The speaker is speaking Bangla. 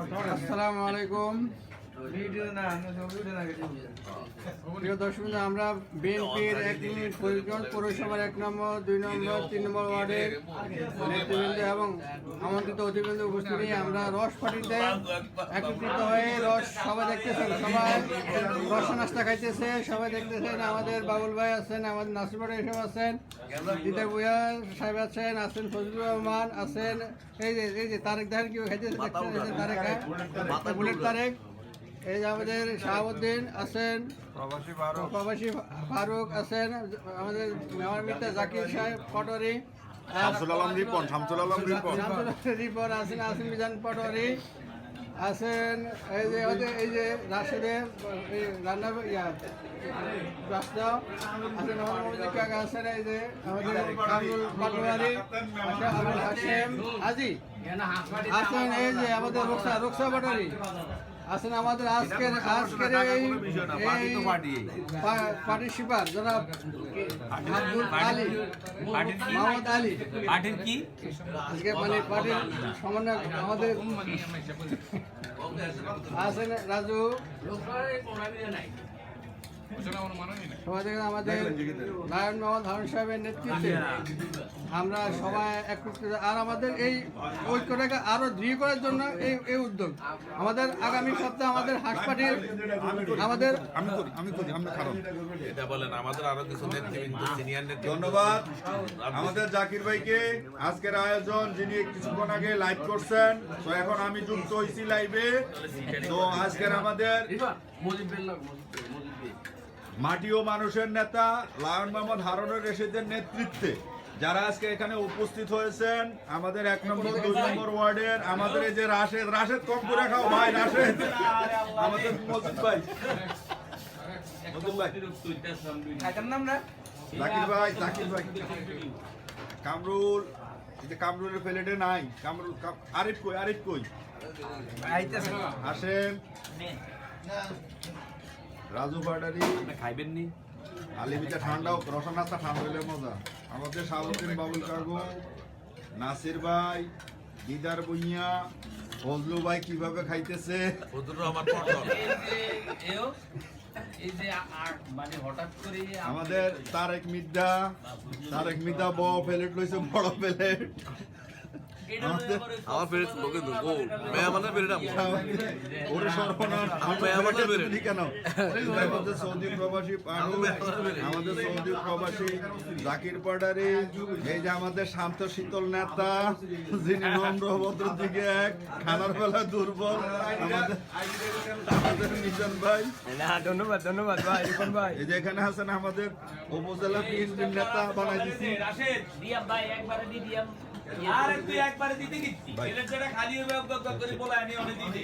আসসালামু আলাইকুম। প্রিয় দর্শক, আমরা বিএনপির 1 ইউনিট ফরিদগঞ্জ পৌরসভার 1 নম্বর, 2 নম্বর, 3 নম্বর ওয়ার্ডের নেতৃবৃন্দ এবং আমন্ত্রিত অতিথিবৃন্দ উপস্থিতি আমরা রস পার্টিতে একত্রিত হয়ে রস সবাই দেখতেছেন, সবাই রস নাস্তা খাইতেছে, সবাই দেখতেছেন। আমাদের বাবুল ভাই আছেন, আমাদের নাসির ভাই এসব আছেন, দিদার ভুইয়া সাহেব আছেন ফজলুর রহমান আছেন, এই যে তারেক দেখেন কি খাইতেছে, দেখছেন তারেক, বুলেট তারেক, এই যে আমাদের শাহাবুদ্দিন আছেন, প্রবাসী ফারুক আছেন, আমাদের আমার মিত্র জাকির সাহেব পটোয়ারি, শামসুল আলম রিপন আছেন, আসিম মিজান পটোয়ারি আছেন, এই যে রাশেদে রান্না রাস্তা আছেন, আমাদের কাকা আছেন, এই যে আমাদের কামরুল পাটোয়ারি, আবুল হাশেম আজি আছেন, এই যে আমাদের রোকসা পাটোয়ারি আছেন, আমাদের আজকের এই পার্টির শিপার জনাব আব্দুল আলী মোহাম্মদ আলী, পার্টির কি আজকে মানে পার্টির সমন্বয় আমাদের আছেন রাজু, আমাদের নারায়ণ মোহাম্মদ হারুন সাহেবের নেতৃত্বে আমরা সবাই একত্রিত, আর আমাদের এই ঐক্যটাকে আরো দৃঢ় করার জন্য এই উদ্যোগ। আমাদের আগামী সপ্তাহে আমাদের হাসপাতাল আমাদের আমাদের আরো কিছু নেতৃবৃন্দ সিনিয়র নেতৃবৃন্দ, ধন্যবাদ আমাদের জাকির ভাইকে। আজকের আয়োজন যিনি কিছুক্ষণ আগে লাইভ করছেন, তো এখন আমি যুক্ত হয়েছি লাইভে। তো আজকের আমাদের মাটি ও মানুষের নেতা লায়ন মোহাম্মদ হারুন রশিদের নেতৃত্বে যারা আজকে এখানে উপস্থিত হয়েছেন, আমাদের 1 নম্বর 2 নম্বর ওয়ার্ডের আমাদের এই যে রাশেদ কম করে খাও ভাই, রাশেদ আমাদের মজিদ ভাই জাকির ভাই কামরুল, এই যে কামরুলের প্লেটে নাই, কামরুল আরিফ কই আসেন, রাজু পাটারি খাইবেন নি আলিমিটা ঠান্ডা, রসা নাস্তা ঠান্ডা হলে মজা। আমাদের শাহাবুদ্দিন বাবুল কাকু, নাসির ভাই, দিদার ভুইয়া, ফজলু ভাই কিভাবে খাইতেছে, আমাদের তারেক মিদ্দা বড় প্লেট লইছে, বড় প্লেট আমার ফেরত লোকে তো গোল মেহমানের ফেরত ওরে সর্বনাশ কেন। আমাদের সৌদি প্রবাসী আমাদের সৌদি প্রবাসী জাকির পাটারি, এই যে আমাদের শান্ত শীতল নেতা যিনি নম্র ভদ্র দিকে এক, খানার বেলা দুর্বল, আমাদের মিজান ভাই। ধন্যবাদ ভাই রিপন ভাই। এই যে এখানে আছেন আমাদের উপজেলা বিএনপির নেতা বানাই দিচ্ছি। আর তুই একবারে দিতে দিচ্ছি, এটা যেটা খালি হবে বলে আমি অনেক দিদি